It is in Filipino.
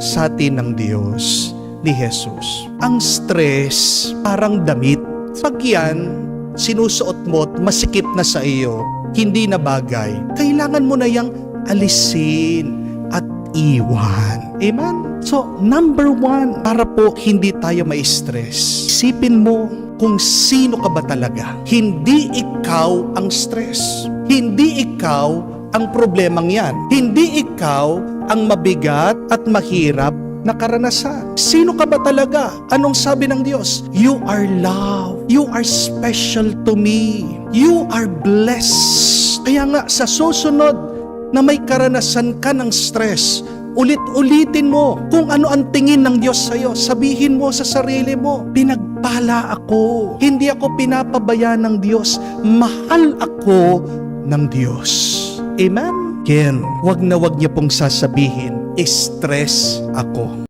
sa atin ng Diyos ni Jesus. Ang stress parang damit. Pag yan, sinusuot mo at masikip na sa iyo, hindi na bagay, kailangan mo na yang alisin at iwan. Amen? So, number 1, para po hindi tayo ma-stress, isipin mo kung sino ka ba talaga. Hindi ikaw ang stress. Hindi ikaw ang problemang yan. Hindi ikaw ang mabigat at mahirap na karanasan. Sino ka ba talaga? Anong sabi ng Diyos? You are loved. You are special to me. You are blessed. Kaya nga sa susunod na may karanasan ka ng stress, ulit-ulitin mo kung ano ang tingin ng Diyos sa'yo. Sabihin mo sa sarili mo, pinagpala ako. Hindi ako pinapabayaan ng Diyos. Mahal ako ng Diyos. Amen? Ken, wag na wag niyo pong sasabihin, stress ako.